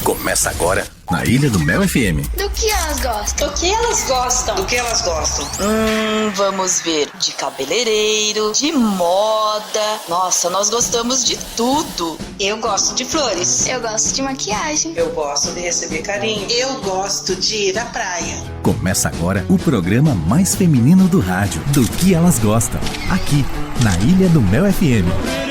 Começa agora na Ilha do Mel FM. Do que elas gostam? Do que elas gostam? Do que elas gostam? Vamos ver. De cabeleireiro, de moda. Nossa, nós gostamos de tudo. Eu gosto de flores. Eu gosto de maquiagem. Eu gosto de receber carinho. Eu gosto de ir à praia. Começa agora o programa mais feminino do rádio. Do que elas gostam. Aqui, na Ilha do Mel FM.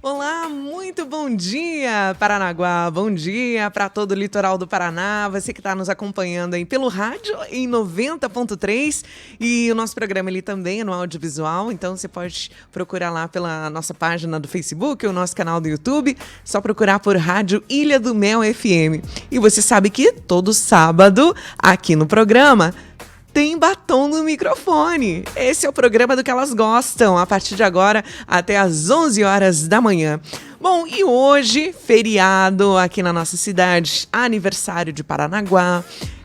Olá, muito bom dia, Paranaguá, bom dia para todo o litoral do Paraná, você que está nos acompanhando aí pelo rádio em 90.3 e o nosso programa ele também é no audiovisual, então você pode procurar lá pela nossa página do Facebook, o nosso canal do YouTube, só procurar por Rádio Ilha do Mel FM. E você sabe que todo sábado, aqui no programa, tem batom no microfone. Esse é o programa do que elas gostam, a partir de agora até às 11 horas da manhã. Bom, e hoje, feriado aqui na nossa cidade, aniversário de Paranaguá.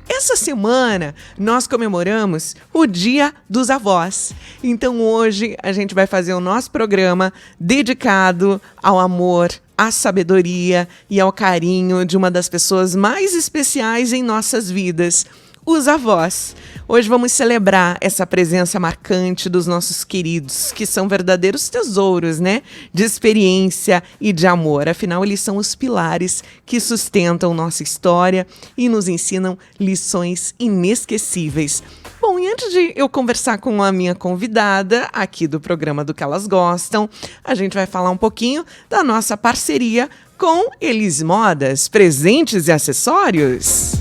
Essa semana nós comemoramos o Dia dos Avós. Então hoje a gente vai fazer o nosso programa dedicado ao amor, à sabedoria e ao carinho de uma das pessoas mais especiais em nossas vidas, os avós. Hoje vamos celebrar essa presença marcante dos nossos queridos, que são verdadeiros tesouros, né? De experiência e de amor. Afinal, eles são os pilares que sustentam nossa história e nos ensinam lições inesquecíveis. Bom, e antes de eu conversar com a minha convidada aqui do programa do que elas gostam, a gente vai falar um pouquinho da nossa parceria com Elis Modas, presentes e acessórios.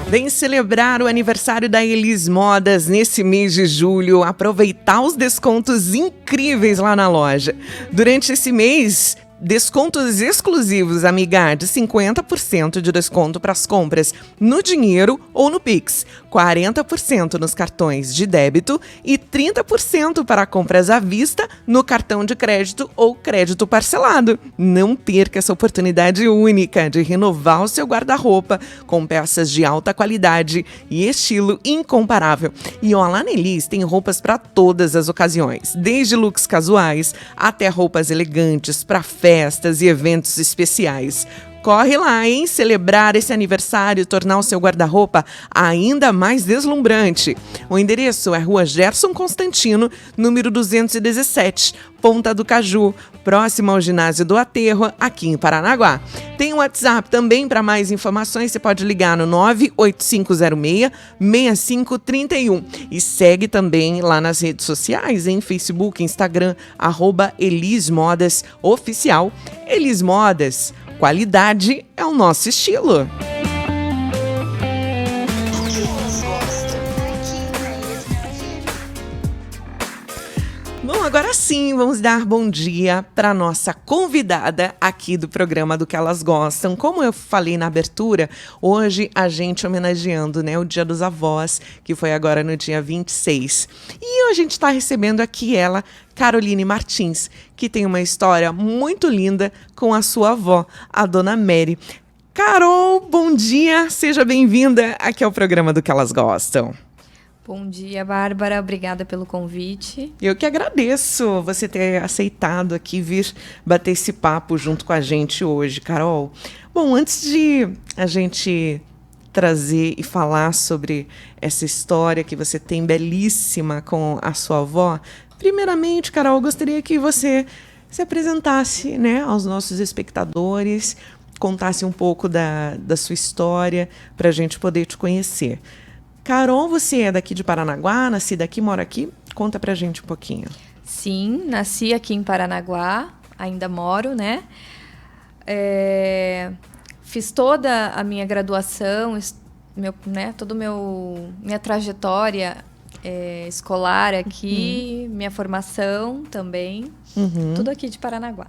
Vem celebrar o aniversário da Elis Modas nesse mês de julho, aproveitar os descontos incríveis lá na loja. Durante esse mês, descontos exclusivos, amiga, de 50% de desconto para as compras no dinheiro ou no Pix, 40% nos cartões de débito e 30% para compras à vista no cartão de crédito ou crédito parcelado. Não perca essa oportunidade única de renovar o seu guarda-roupa com peças de alta qualidade e estilo incomparável. E ó, lá na Elis tem roupas para todas as ocasiões, desde looks casuais até roupas elegantes para festas e eventos especiais. Corre lá, hein? Celebrar esse aniversário e tornar o seu guarda-roupa ainda mais deslumbrante. O endereço é Rua Gerson Constantino, número 217, Ponta do Caju, próximo ao Ginásio do Aterro, aqui em Paranaguá. Tem um WhatsApp também para mais informações, você pode ligar no 98506-6531. E segue também lá nas redes sociais, em Facebook, Instagram, @Elis Modas Oficial. Elis Modas, qualidade é o nosso estilo. Bom, agora sim, vamos dar bom dia para nossa convidada aqui do programa do que elas gostam. Como eu falei na abertura, hoje a gente homenageando, né, o Dia dos Avós, que foi agora no dia 26. E a gente está recebendo aqui ela, Caroline Martins, que tem uma história muito linda com a sua avó, a Dona Mary. Carol, bom dia, seja bem-vinda aqui ao programa do que elas gostam. Bom dia, Bárbara. Obrigada pelo convite. Eu que agradeço você ter aceitado aqui vir bater esse papo junto com a gente hoje, Carol. Bom, antes de a gente trazer e falar sobre essa história que você tem belíssima com a sua avó, primeiramente, Carol, eu gostaria que você se apresentasse, né, aos nossos espectadores, contasse um pouco da sua história para a gente poder te conhecer. Carol, você é daqui de Paranaguá, nascida aqui, mora aqui? Conta pra gente um pouquinho. Sim, nasci aqui em Paranaguá, ainda moro, né? Fiz toda a minha graduação, minha trajetória escolar aqui, minha formação também, tudo aqui de Paranaguá.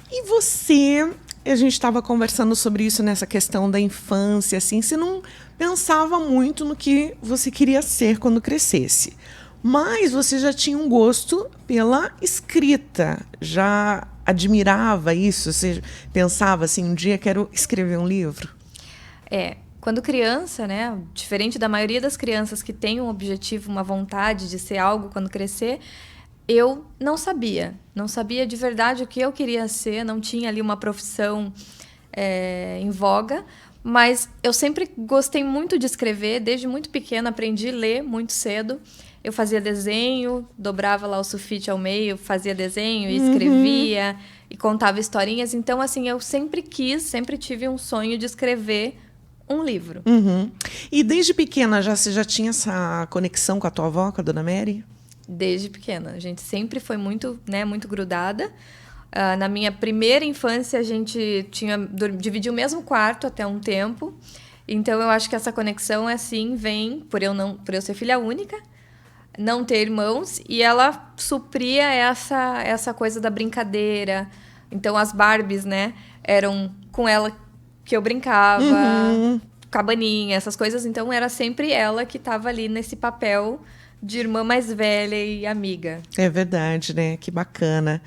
E você, a gente estava conversando sobre isso nessa questão da infância, assim, você não pensava muito no que você queria ser quando crescesse, mas você já tinha um gosto pela escrita, já admirava isso, você pensava assim, um dia quero escrever um livro? Quando criança, né, diferente da maioria das crianças que têm um objetivo, uma vontade de ser algo quando crescer, eu não sabia de verdade o que eu queria ser, não tinha ali uma profissão em voga, mas eu sempre gostei muito de escrever, desde muito pequena aprendi a ler muito cedo. Eu fazia desenho, dobrava lá o sulfite ao meio, fazia desenho e escrevia e contava historinhas. Então, assim, eu sempre tive um sonho de escrever um livro. E desde pequena você já tinha essa conexão com a tua avó, com a Dona Mary? Desde pequena. A gente sempre foi muito, né, muito grudada. Na minha primeira infância, a gente dividia o mesmo quarto até um tempo. Então, eu acho que essa conexão, assim, vem por eu ser filha única, não ter irmãos, e ela supria essa coisa da brincadeira. Então, as Barbies, né, eram com ela que eu brincava, cabaninha, essas coisas. Então, era sempre ela que estava ali nesse papel de irmã mais velha e amiga. É verdade, né? Que bacana.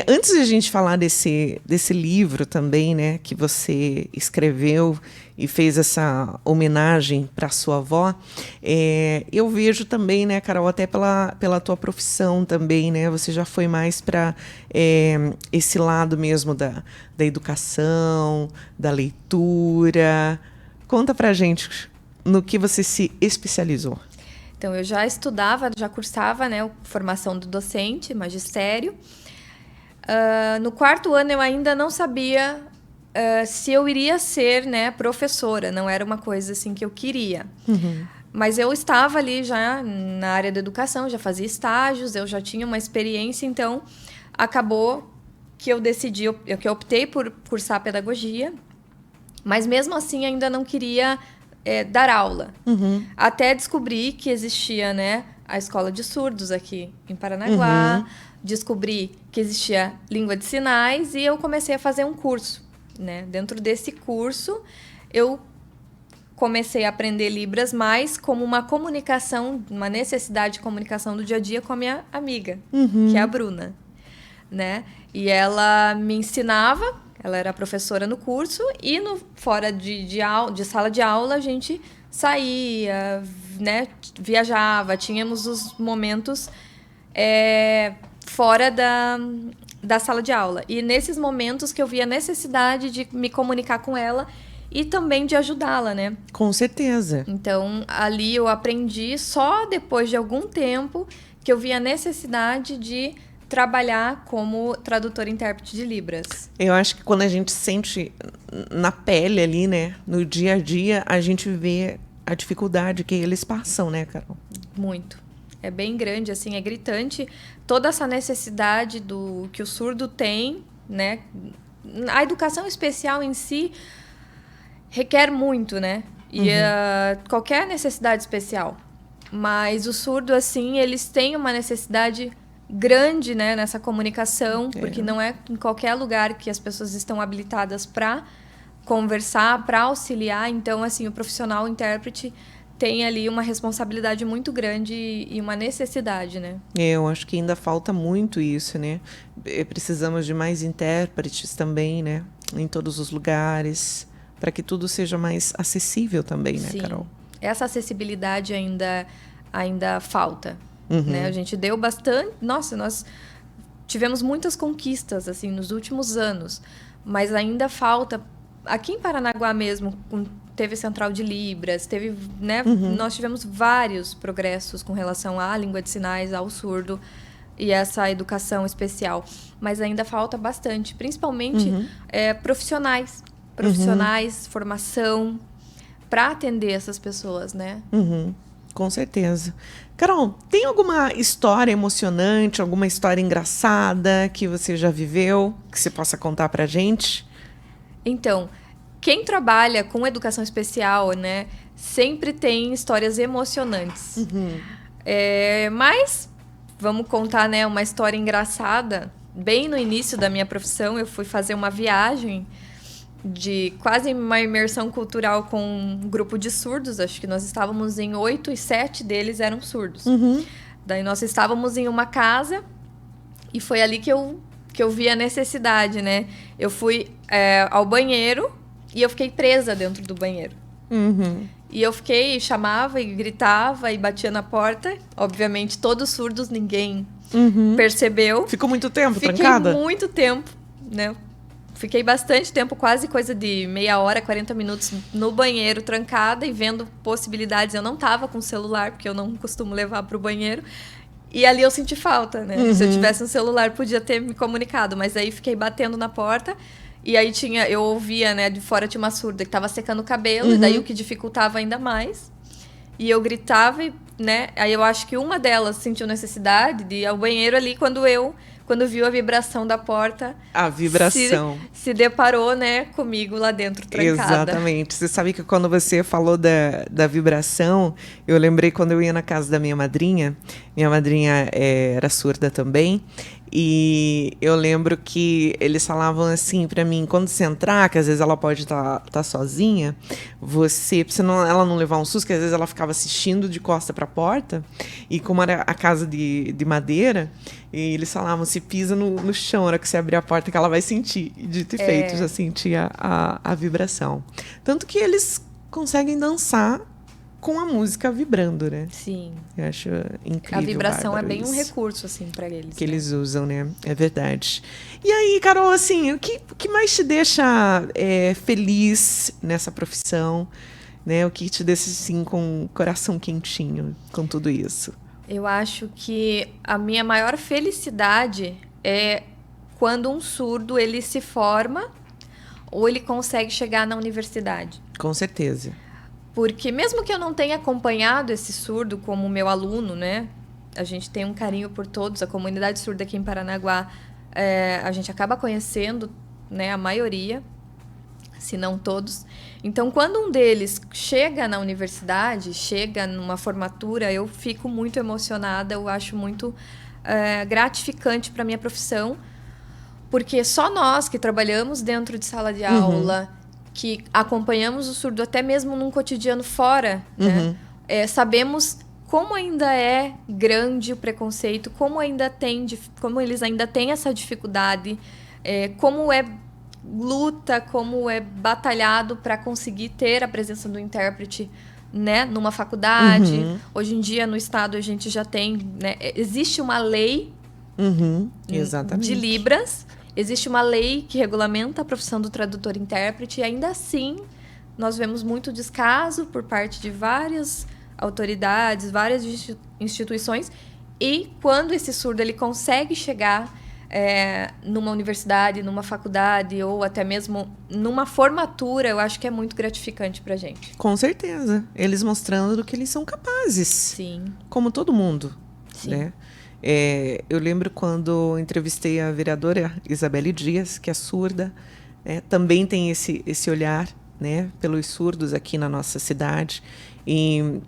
Antes de a gente falar desse livro também, né, que você escreveu e fez essa homenagem para sua avó, eu vejo também, né, Carol, até pela tua profissão também, né? Você já foi mais para esse lado mesmo da educação, da leitura. Conta pra gente no que você se especializou. Então, eu já estudava, já cursava, né, formação do docente, magistério. No 4º ano, eu ainda não sabia se eu iria ser, né, professora. Não era uma coisa assim que eu queria. Mas eu estava ali já na área da educação, já fazia estágios, eu já tinha uma experiência. Então, acabou que eu que eu optei por cursar pedagogia. Mas, mesmo assim, ainda não queria dar aula. Até descobri que existia, né, a escola de surdos aqui em Paranaguá. Descobri que existia língua de sinais e eu comecei a fazer um curso, né? Dentro desse curso, eu comecei a aprender Libras mais como uma comunicação, uma necessidade de comunicação do dia a dia com a minha amiga, que é a Bruna, né? E ela me ensinava. Ela era professora no curso e fora de sala de aula a gente saía, né, viajava, tínhamos os momentos fora da sala de aula. E nesses momentos que eu via a necessidade de me comunicar com ela e também de ajudá-la, né? Com certeza. Então, ali eu aprendi só depois de algum tempo que eu via a necessidade de trabalhar como tradutor e intérprete de Libras. Eu acho que quando a gente sente na pele ali, né, no dia a dia, a gente vê a dificuldade que eles passam, né, Carol? Muito. É bem grande, assim, é gritante. Toda essa necessidade que o surdo tem, né? A educação especial em si requer muito, né? E qualquer necessidade especial. Mas o surdo, assim, eles têm uma necessidade grande, né, nessa comunicação, porque não é em qualquer lugar que as pessoas estão habilitadas para conversar, para auxiliar. Então, assim, o profissional intérprete tem ali uma responsabilidade muito grande e uma necessidade, né? Eu acho que ainda falta muito isso, né? Precisamos de mais intérpretes também, né? Em todos os lugares, para que tudo seja mais acessível também, né, Carol? Essa acessibilidade ainda falta. Né? A gente deu bastante... Nossa, nós tivemos muitas conquistas assim, nos últimos anos, mas ainda falta... Aqui em Paranaguá mesmo, teve Central de Libras, teve, né? Nós tivemos vários progressos com relação à língua de sinais, ao surdo e essa educação especial. Mas ainda falta bastante, principalmente profissionais, formação, para atender essas pessoas, né? Com certeza. Carol, tem alguma história emocionante, alguma história engraçada que você já viveu, que você possa contar pra gente? Então, quem trabalha com educação especial, né, sempre tem histórias emocionantes. Mas vamos contar, né, uma história engraçada. Bem no início da minha profissão, eu fui fazer uma viagem de quase uma imersão cultural com um grupo de surdos. Acho que nós estávamos em 8 e 7 deles eram surdos. Daí nós estávamos em uma casa e foi ali que eu vi a necessidade, né? Eu fui ao banheiro e eu fiquei presa dentro do banheiro. Uhum. E eu chamava e gritava e batia na porta. Obviamente, todos surdos, ninguém percebeu. Ficou muito tempo Fiquei trancada? muito tempo, né? Fiquei bastante tempo, quase coisa de meia hora, 40 minutos no banheiro, trancada e vendo possibilidades. Eu não tava com celular, porque eu não costumo levar pro banheiro. E ali eu senti falta, né? Se eu tivesse um celular, podia ter me comunicado. Mas aí fiquei batendo na porta. E aí eu ouvia, né? De fora tinha uma surda que tava secando o cabelo. E daí o que dificultava ainda mais. E eu gritava, né? Aí eu acho que uma delas sentiu necessidade de ir ao banheiro ali quando viu a vibração da porta. A vibração. Se deparou, né, comigo lá dentro, trancada. Exatamente. Você sabe que quando você falou da vibração, eu lembrei quando eu ia na casa da minha madrinha. Minha madrinha era surda também. E eu lembro que eles falavam assim pra mim, quando você entrar, que às vezes ela pode tá sozinha, ela não levar um susto, que às vezes ela ficava assistindo de costa pra porta, e como era a casa de madeira, e eles falavam, se pisa no chão, na hora que você abrir a porta, que ela vai sentir. E dito e feito, já sentia a vibração. Tanto que eles conseguem dançar com a música vibrando, né? Sim. Eu acho incrível. A vibração bárbaro, é bem um isso recurso, assim, pra eles. que né? eles usam, né? É verdade. E aí, Carol, assim, o que mais te deixa feliz nessa profissão? Né? O que te deixa, assim, com o coração quentinho com tudo isso? Eu acho que a minha maior felicidade é quando um surdo, ele se forma ou ele consegue chegar na universidade. Com certeza. Porque mesmo que eu não tenha acompanhado esse surdo como meu aluno, né? A gente tem um carinho por todos. A comunidade surda aqui em Paranaguá, a gente acaba conhecendo, né, a maioria, se não todos. Então, quando um deles chega na universidade, chega numa formatura, eu fico muito emocionada. Eu acho muito gratificante para a minha profissão. Porque só nós que trabalhamos dentro de sala de aula, que acompanhamos o surdo até mesmo num cotidiano fora, né? Sabemos como ainda é grande o preconceito, como eles ainda têm essa dificuldade, como é luta, como é batalhado para conseguir ter a presença do intérprete, né, numa faculdade. Hoje em dia no estado a gente já tem, né, existe uma lei Exatamente. de Libras. Existe uma lei que regulamenta a profissão do tradutor e intérprete, e ainda assim nós vemos muito descaso por parte de várias autoridades, várias instituições, e quando esse surdo ele consegue chegar numa universidade, numa faculdade ou até mesmo numa formatura, eu acho que é muito gratificante pra gente. Com certeza. Eles mostrando do que eles são capazes. Sim. Como todo mundo. Sim. Né? Eu lembro quando entrevistei a vereadora Isabelle Dias, que é surda, também tem esse olhar, né, pelos surdos aqui na nossa cidade. E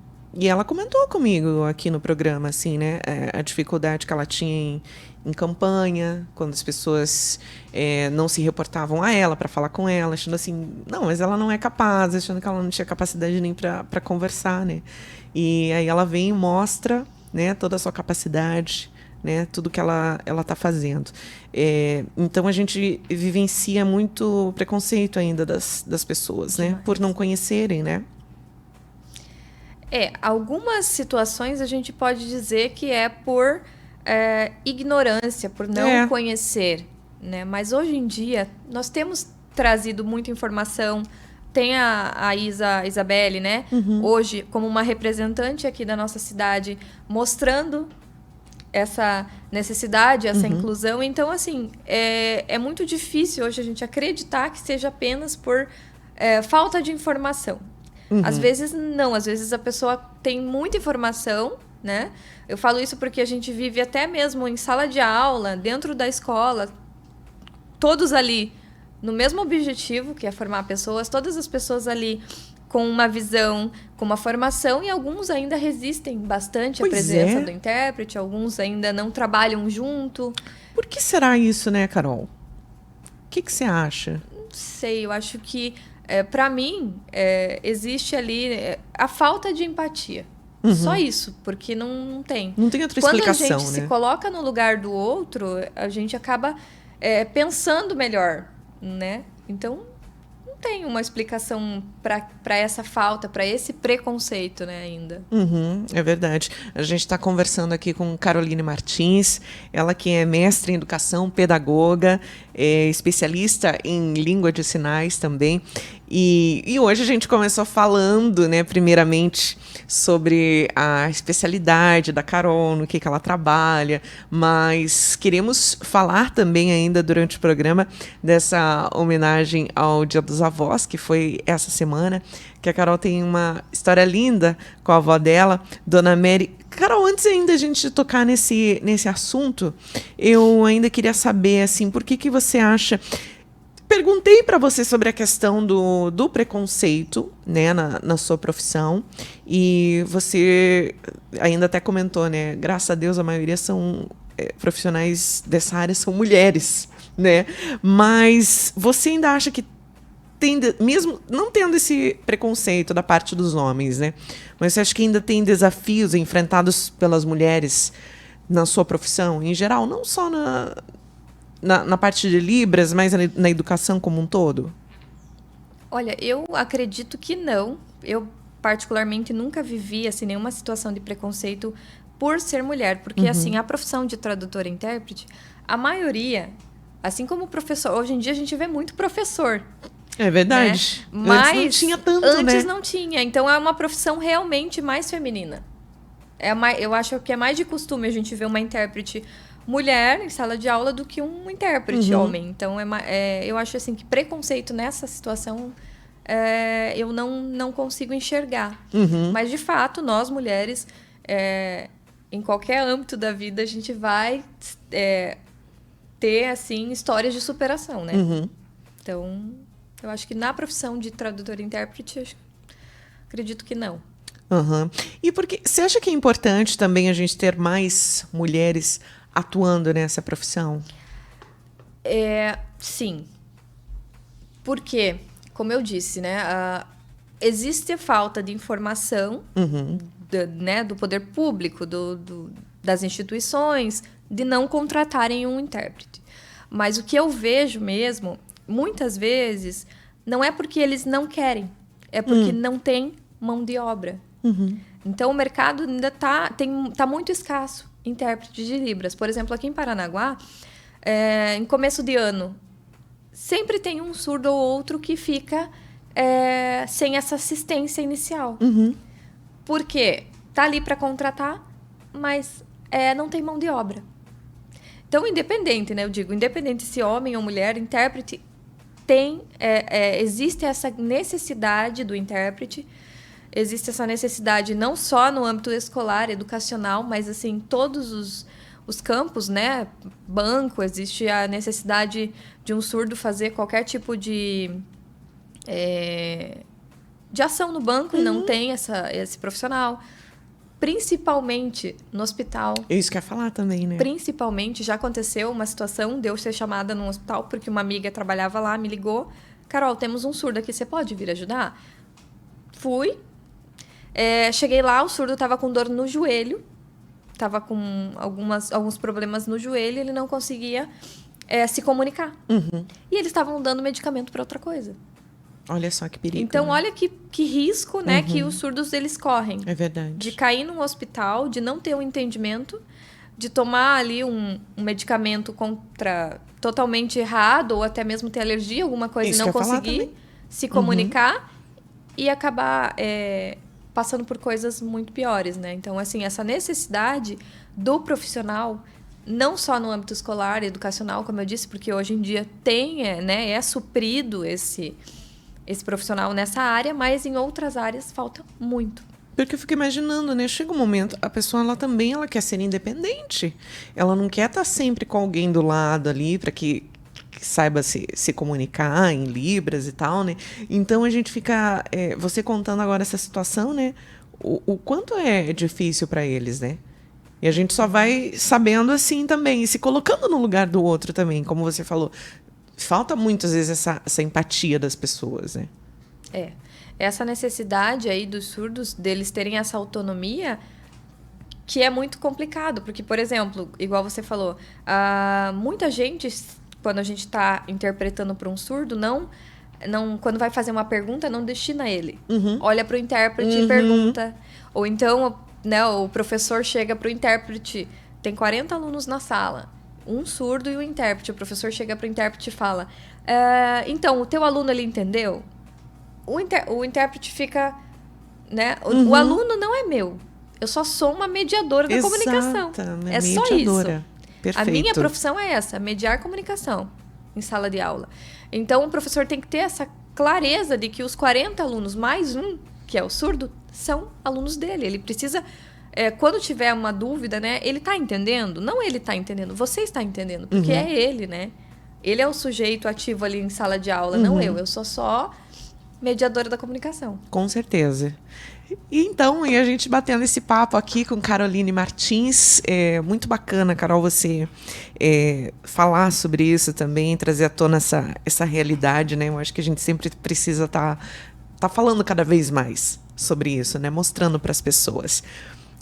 ela comentou comigo aqui no programa, assim, né, a dificuldade que ela tinha em campanha, quando as pessoas não se reportavam a ela para falar com ela, achando assim, não, mas ela não é capaz, achando que ela não tinha capacidade nem para conversar, né? E aí ela vem e mostra, né, toda a sua capacidade, né, tudo que ela está fazendo. Então a gente vivencia muito preconceito ainda das pessoas, né, por não conhecerem, né? Algumas situações a gente pode dizer que é por ignorância, por não conhecer, né? Mas hoje em dia nós temos trazido muita informação. Tem a Isabelle, né? Hoje, como uma representante aqui da nossa cidade, mostrando essa necessidade, essa inclusão. Então, assim, é muito difícil hoje a gente acreditar que seja apenas por falta de informação. Às vezes, não. Às vezes, a pessoa tem muita informação, né? Eu falo isso porque a gente vive até mesmo em sala de aula, dentro da escola, todos ali no mesmo objetivo, que é formar pessoas, todas as pessoas ali com uma visão, com uma formação, e alguns ainda resistem bastante à presença do intérprete, alguns ainda não trabalham junto. Por que será isso, né, Carol? O que você acha? Não sei, eu acho que, para mim, existe ali a falta de empatia. Só isso, porque não tem. Não tem outra explicação, Quando a gente se coloca no lugar do outro, a gente acaba pensando melhor, né? Então, não tem uma explicação para essa falta, para esse preconceito, né, ainda. É verdade. A gente está conversando aqui com Caroline Martins, ela que é mestre em educação, pedagoga, é especialista em língua de sinais também. E hoje a gente começou falando, né, primeiramente sobre a especialidade da Carol, no que ela trabalha, mas queremos falar também ainda durante o programa dessa homenagem ao Dia dos Avós, que foi essa semana, que a Carol tem uma história linda com a avó dela, Dona Mary. Carol, antes ainda a gente tocar nesse assunto, eu ainda queria saber, assim, por que você acha... Perguntei para você sobre a questão do preconceito, né, na sua profissão, e você ainda até comentou, né, graças a Deus a maioria são profissionais dessa área, são mulheres, né, mas você ainda acha que tem, mesmo não tendo esse preconceito da parte dos homens, né, mas você acha que ainda tem desafios enfrentados pelas mulheres na sua profissão, em geral, não só na parte de Libras, mas na educação como um todo? Olha, eu acredito que não. Eu, particularmente, nunca vivi assim, nenhuma situação de preconceito por ser mulher. Porque, assim, a profissão de tradutora e intérprete, a maioria, assim como professor... Hoje em dia, a gente vê muito professor. É verdade. Né? Mas antes não tinha tanto, né? Antes não tinha. Então, é uma profissão realmente mais feminina. Eu acho que é mais de costume a gente ver uma intérprete mulher em sala de aula do que um intérprete homem. Então, eu acho assim que preconceito nessa situação eu não consigo enxergar. Mas, de fato, nós mulheres, em qualquer âmbito da vida, a gente vai ter assim, histórias de superação, né? Então, eu acho que na profissão de tradutor e intérprete, acredito que não. E porque você acha que é importante também a gente ter mais mulheres atuando nessa profissão? Sim. Porque, como eu disse, né, existe a falta de informação do poder público, das instituições, de não contratarem um intérprete. Mas o que eu vejo mesmo, muitas vezes, não é porque eles não querem, é porque não tem mão de obra. Então, o mercado ainda tá muito escasso, intérprete de Libras. Por exemplo, aqui em Paranaguá, em começo de ano, sempre tem um surdo ou outro que fica sem essa assistência inicial. Por quê? Tá ali para contratar, mas não tem mão de obra. Então, independente, né? Eu digo, independente se homem ou mulher, intérprete, existe essa necessidade do intérprete. Existe essa necessidade não só no âmbito escolar, educacional, mas assim, todos os campos, né? Banco, existe a necessidade de um surdo fazer qualquer tipo de ação no banco e não tem esse profissional. Principalmente no hospital. Isso que eu ia falar também, né? Principalmente, já aconteceu uma situação de eu ser chamada num hospital porque uma amiga trabalhava lá, me ligou. Carol, temos um surdo aqui, você pode vir ajudar? Fui. Cheguei lá, o surdo estava com dor no joelho, estava com alguns problemas no joelho, ele não conseguia se comunicar. E eles estavam dando medicamento para outra coisa. Olha só que perigo. Então, né? olha que risco, né, que os surdos eles correm. É verdade. De cair num hospital, de não ter um entendimento, de tomar ali um medicamento totalmente errado, ou até mesmo ter alergia, alguma coisa, Isso e não que eu ia falar conseguir também. se comunicar e acabar passando por coisas muito piores, né? Então, assim, essa necessidade do profissional, não só no âmbito escolar e educacional, como eu disse, porque hoje em dia é suprido esse profissional nessa área, mas em outras áreas falta muito. Porque eu fico imaginando, né? Chega um momento, a pessoa ela quer ser independente. Ela não quer estar sempre com alguém do lado ali para que saiba se comunicar em Libras e tal, né? Então a gente fica... você contando agora essa situação, né? O quanto é difícil para eles, né? E a gente só vai sabendo assim também, e se colocando no lugar do outro também, como você falou. Falta muitas vezes essa empatia das pessoas, né? Essa necessidade aí dos surdos, deles terem essa autonomia, que é muito complicado. Porque, por exemplo, igual você falou, muita gente, quando a gente está interpretando para um surdo, não não, quando vai fazer uma pergunta, não destina a ele. Olha para o intérprete e pergunta. Ou então, né, o professor chega para o intérprete, tem 40 alunos na sala, um surdo e um intérprete. O professor chega para o intérprete e fala, então, o teu aluno, ele entendeu? O intérprete fica, né, o aluno não é meu. Eu só sou uma mediadora da comunicação. É só isso. Perfeito. A minha profissão é essa, mediar comunicação em sala de aula. Então, o professor tem que ter essa clareza de que os 40 alunos mais um, que é o surdo, são alunos dele. Ele precisa, quando tiver uma dúvida, né? Ele está entendendo? Não ele está entendendo, você está entendendo, porque é ele, né? Ele é o sujeito ativo ali em sala de aula, não eu. Eu sou só mediadora da comunicação. Com certeza. Então, e a gente batendo esse papo aqui com Caroline Martins, é muito bacana, Carol, você falar sobre isso também, trazer à tona essa realidade, né? Eu acho que a gente sempre precisa tá falando cada vez mais sobre isso, né? Mostrando para as pessoas.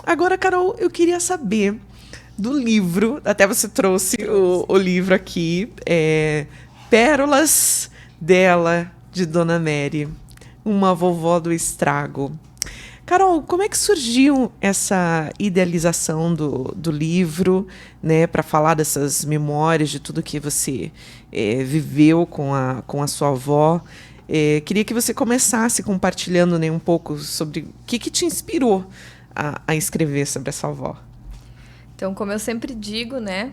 Agora, Carol, eu queria saber do livro, até você trouxe o livro aqui, Pérolas dela, de Dona Mary, uma vovó do estrago. Carol, como é que surgiu essa idealização do livro, né, para falar dessas memórias, de tudo que você viveu com a sua avó? Queria que você começasse compartilhando, né, um pouco sobre o que te inspirou a escrever sobre essa avó. Então, como eu sempre digo, né,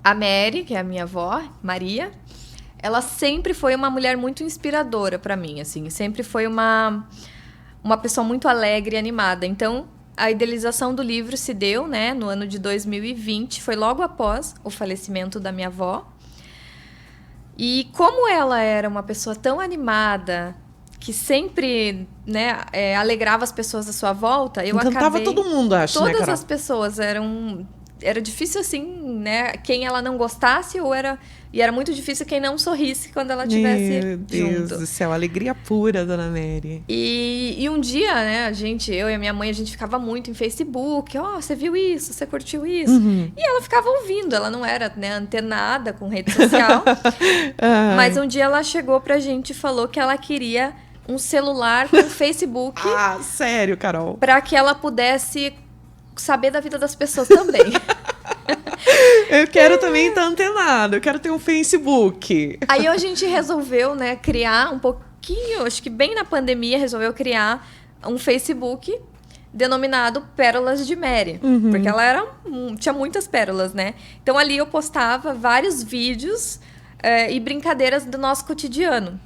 a Mary, que é a minha avó, Maria, ela sempre foi uma mulher muito inspiradora para mim, assim, sempre foi uma pessoa muito alegre e animada. Então, a idealização do livro se deu, né, no ano de 2020, foi logo após o falecimento da minha avó. E como ela era uma pessoa tão animada, que sempre, né, alegrava as pessoas à sua volta, eu Encantava acabei... todo mundo, acho, né, Carol? Todas as pessoas era difícil, assim, né, quem ela não gostasse, e era muito difícil quem não sorrisse quando ela estivesse Meu Deus junto. do céu, alegria pura, Dona Mary. E um dia, né, eu e a minha mãe, a gente ficava muito em Facebook. Você viu isso? Você curtiu isso? E ela ficava ouvindo. Ela não era, né, antenada com rede social. Mas um dia ela chegou pra gente e falou que ela queria um celular com Facebook. Sério, Carol? Pra que ela pudesse saber da vida das pessoas também. Eu quero também estar antenado, eu quero ter um Facebook. Aí a gente resolveu, né, criar um pouquinho, acho que bem na pandemia, resolveu criar um Facebook denominado Pérolas de Mary. Porque ela tinha muitas pérolas, né? Então ali eu postava vários vídeos e brincadeiras do nosso cotidiano.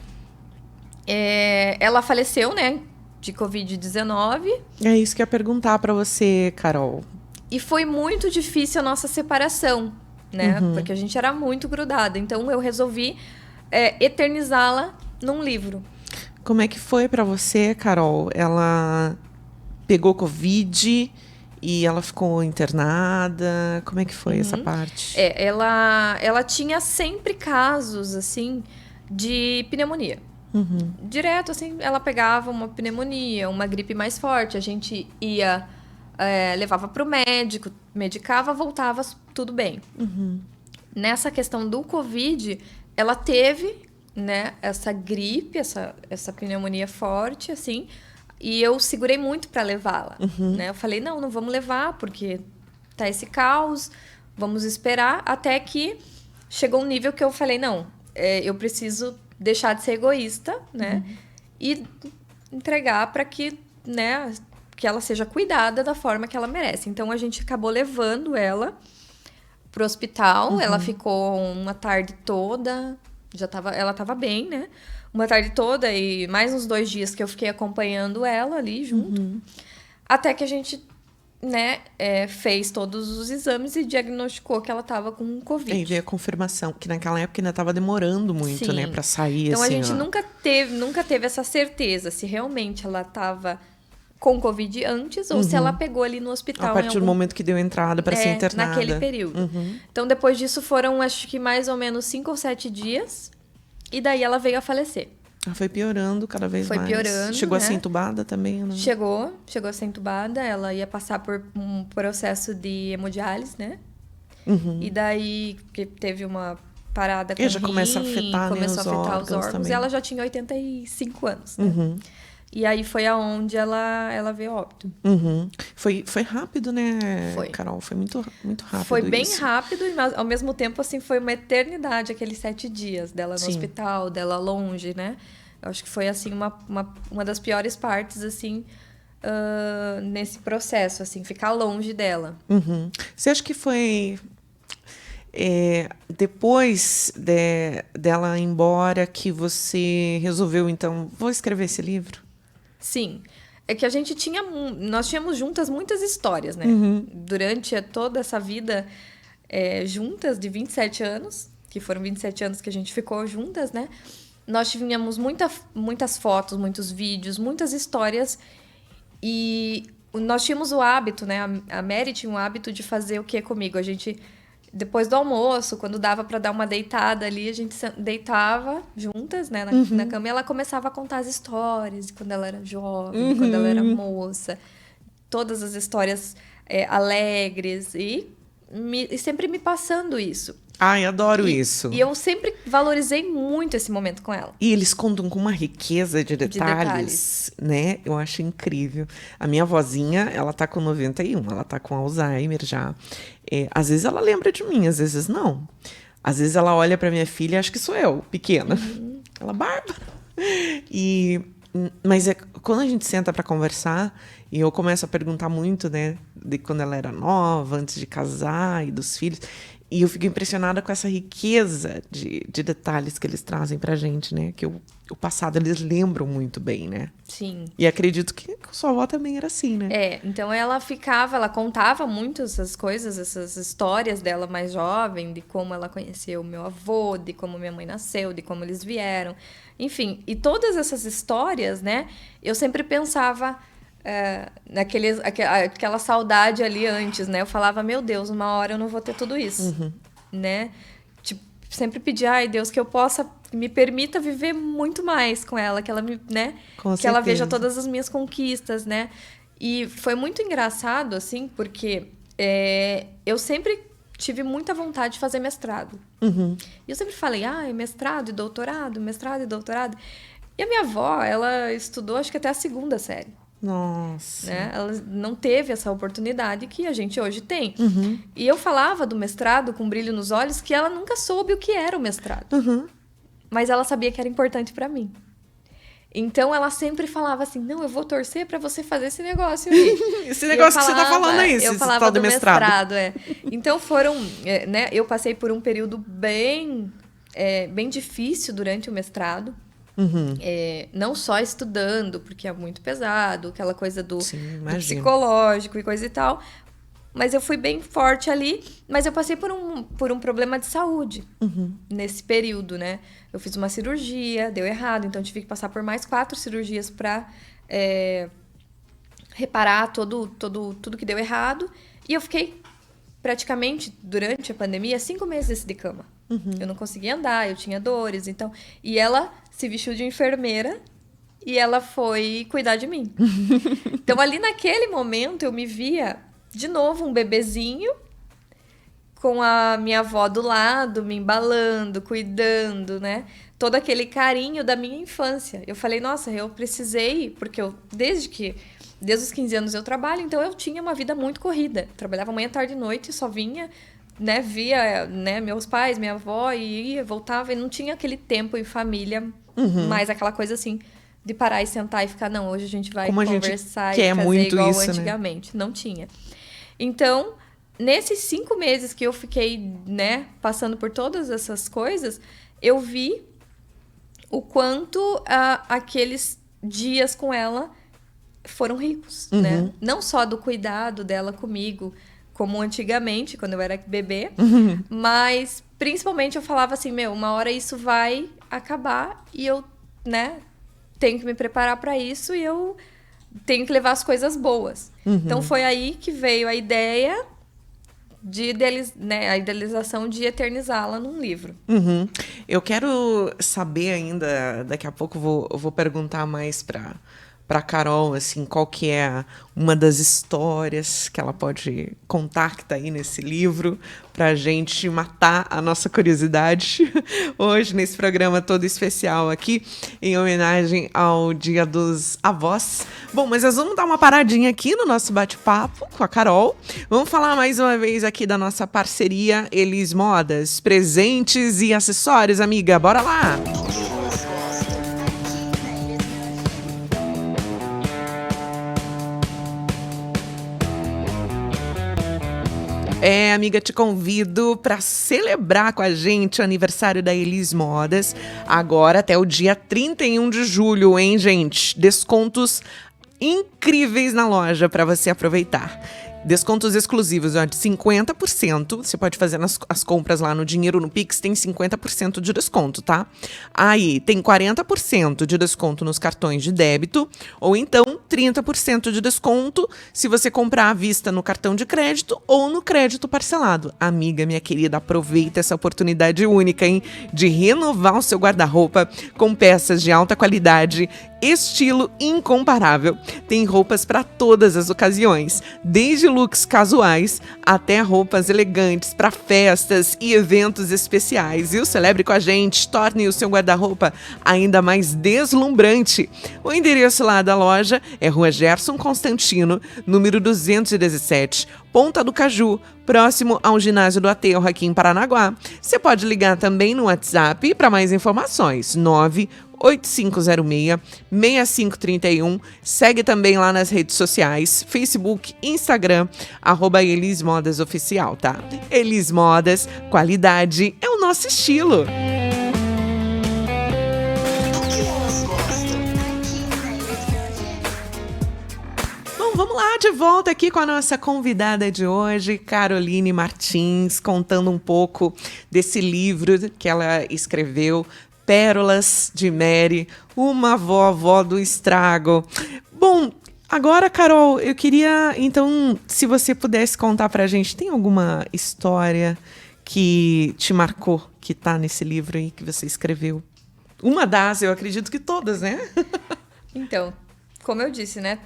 Ela faleceu, né, de Covid-19. É isso que eu ia perguntar pra você, Carol. E foi muito difícil a nossa separação, né? Porque a gente era muito grudada. Então, eu resolvi eternizá-la num livro. Como é que foi pra você, Carol? Ela pegou Covid e ela ficou internada? Como é que foi essa parte? Ela tinha sempre casos, assim, de pneumonia. Direto, assim, ela pegava uma pneumonia, uma gripe mais forte. A gente ia... levava para o médico, medicava, voltava, tudo bem. Nessa questão do Covid, ela teve, né, essa gripe, essa pneumonia forte, assim, e eu segurei muito para levá-la. Né? Eu falei, não vamos levar, porque tá esse caos, vamos esperar, até que chegou um nível que eu falei, não, eu preciso deixar de ser egoísta, né, e entregar para que, né, que ela seja cuidada da forma que ela merece. Então, a gente acabou levando ela pro hospital. Ela ficou uma tarde toda, ela estava bem, né? Uma tarde toda e mais uns 2 dias que eu fiquei acompanhando ela ali junto. Até que a gente, né, fez todos os exames e diagnosticou que ela estava com Covid. E veio a confirmação, que naquela época ainda estava demorando muito, né, para sair. Então, assim, a gente nunca teve essa certeza se realmente ela estava com Covid antes ou se ela pegou ali no hospital. A partir do momento que deu entrada para ser internada. Naquele período. Então, depois disso, foram, acho que mais ou menos 5 ou 7 dias. E daí ela veio a falecer. Foi piorando cada vez mais. Foi piorando, Chegou a né? ser entubada também? Né? Chegou a ser entubada. Ela ia passar por um processo de hemodiálise, né? E daí que teve uma parada com E já começa a afetar, né, começou os a afetar os órgãos órgãos. também. E ela já tinha 85 anos, né? Uhum. E aí foi aonde ela veio a óbito. Uhum. Foi rápido, né, Foi. Carol? Foi muito, muito rápido. Foi bem isso. rápido e ao mesmo tempo, assim, foi uma eternidade, aqueles 7 dias dela no Sim. hospital, dela longe, né? Eu acho que foi, assim, uma das piores partes, assim, nesse processo, assim, ficar longe dela. Uhum. Você acha que foi depois dela ir embora que você resolveu, então, vou escrever esse livro? Sim. É que nós tínhamos juntas muitas histórias, né? Durante toda essa vida juntas, de 27 anos, que foram 27 anos que a gente ficou juntas, né? Nós tínhamos muitas fotos, muitos vídeos, muitas histórias. E nós tínhamos o hábito, né? A Mary tinha o hábito de fazer o que comigo? A gente, depois do almoço, quando dava para dar uma deitada ali, a gente deitava juntas, né, na cama, e ela começava a contar as histórias de quando ela era jovem, de quando ela era moça, todas as histórias alegres, e sempre me passando isso. Ai, adoro isso. E eu sempre valorizei muito esse momento com ela. E eles contam com uma riqueza de detalhes, né? Eu acho incrível. A minha vozinha, ela tá com 91, ela tá com Alzheimer já. Às vezes ela lembra de mim, às vezes não. Às vezes ela olha pra minha filha e acha que sou eu, pequena. Ela, Bárbara. Mas quando a gente senta pra conversar, e eu começo a perguntar muito, né? De quando ela era nova, antes de casar e dos filhos. E eu fico impressionada com essa riqueza de detalhes que eles trazem pra gente, né? Que o passado eles lembram muito bem, né? Sim. E acredito que sua avó também era assim, né? Então ela contava muito essas coisas, essas histórias dela mais jovem, de como ela conheceu o meu avô, de como minha mãe nasceu, de como eles vieram. Enfim, e todas essas histórias, né? Eu sempre pensava aquela saudade ali antes, né? Eu falava, meu Deus, uma hora eu não vou ter tudo isso, né? Tipo, sempre pedir, ai Deus, que eu possa, me permita viver muito mais com ela, que ela me, né? Com que ela certeza. veja todas as minhas conquistas, né? E foi muito engraçado, assim, porque eu sempre tive muita vontade de fazer mestrado. E eu sempre falei, mestrado e doutorado, mestrado e doutorado. E a minha avó, ela estudou, acho que até a 2ª série. Nossa. Né? Ela não teve essa oportunidade que a gente hoje tem. E eu falava do mestrado com brilho nos olhos que ela nunca soube o que era o mestrado. Mas ela sabia que era importante para mim. Então ela sempre falava assim, não, eu vou torcer para você fazer esse negócio aí. Esse negócio que você tá falando aí, eu esse falava tal do do mestrado. Então foram, né, eu passei por um período bem difícil durante o mestrado. Não só estudando, porque é muito pesado, aquela coisa do psicológico e coisa e tal. Mas eu fui bem forte ali, mas eu passei por um problema de saúde nesse período, né? Eu fiz uma cirurgia, deu errado, então eu tive que passar por mais 4 cirurgias para reparar tudo que deu errado. E eu fiquei praticamente, durante a pandemia, 5 meses de cama. Eu não conseguia andar, eu tinha dores, então... E ela se vestiu de enfermeira e ela foi cuidar de mim. Então, ali naquele momento, eu me via, de novo, um bebezinho, com a minha avó do lado, me embalando, cuidando, né? Todo aquele carinho da minha infância. Eu falei, nossa, eu precisei... Porque desde os 15 anos eu trabalho, então eu tinha uma vida muito corrida. Trabalhava manhã, tarde e noite, só vinha... Né, via, né, meus pais, minha avó, e ia, voltava, e não tinha aquele tempo em família, mais aquela coisa assim, de parar e sentar e ficar, não, hoje a gente vai conversar e fazer muito igual isso, antigamente. Né? Não tinha. Então, nesses 5 meses que eu fiquei, né, passando por todas essas coisas, eu vi o quanto aqueles dias com ela foram ricos, né? Não só do cuidado dela comigo, como antigamente, quando eu era bebê. Mas, principalmente, eu falava assim, uma hora isso vai acabar e eu, né, tenho que me preparar para isso e eu tenho que levar as coisas boas. Então, foi aí que veio a ideia a idealização de eternizá-la num livro. Eu quero saber ainda, daqui a pouco eu vou perguntar mais para Carol, assim, qual que é uma das histórias que ela pode contar que tá aí nesse livro pra gente matar a nossa curiosidade hoje nesse programa todo especial aqui em homenagem ao Dia dos Avós. Bom, mas nós vamos dar uma paradinha aqui no nosso bate-papo com a Carol. Vamos falar mais uma vez aqui da nossa parceria Elis Modas, presentes e acessórios, amiga. Bora lá! Amiga, te convido para celebrar com a gente o aniversário da Elis Modas, agora até o dia 31 de julho, hein, gente? Descontos incríveis na loja para você aproveitar. Descontos exclusivos, ó, de 50%. Você pode fazer as compras lá no Dinheiro no Pix, tem 50% de desconto, tá? Aí, tem 40% de desconto nos cartões de débito, ou então 30% de desconto se você comprar à vista no cartão de crédito ou no crédito parcelado. Amiga, minha querida, aproveita essa oportunidade única, hein? De renovar o seu guarda-roupa com peças de alta qualidade, estilo incomparável. Tem roupas para todas as ocasiões, desde looks casuais até roupas elegantes para festas e eventos especiais. E o celebre com a gente, torne o seu guarda-roupa ainda mais deslumbrante. O endereço lá da loja é Rua Gerson Constantino, número 217, Ponta do Caju, próximo ao ginásio do Aterro aqui em Paranaguá. Você pode ligar também no WhatsApp para mais informações, 98506-6531. Segue também lá nas redes sociais, Facebook, Instagram, @Elis Modas Oficial, tá? Elis Modas, qualidade é o nosso estilo. Vamos lá, de volta aqui com a nossa convidada de hoje, Caroline Martins, contando um pouco desse livro que ela escreveu, Pérolas de Mary, uma vovó do estrago. Bom, agora, Carol, eu queria, então, se você pudesse contar pra gente, tem alguma história que te marcou, que tá nesse livro aí que você escreveu? Uma das, eu acredito que todas, né? Então, como eu disse, né?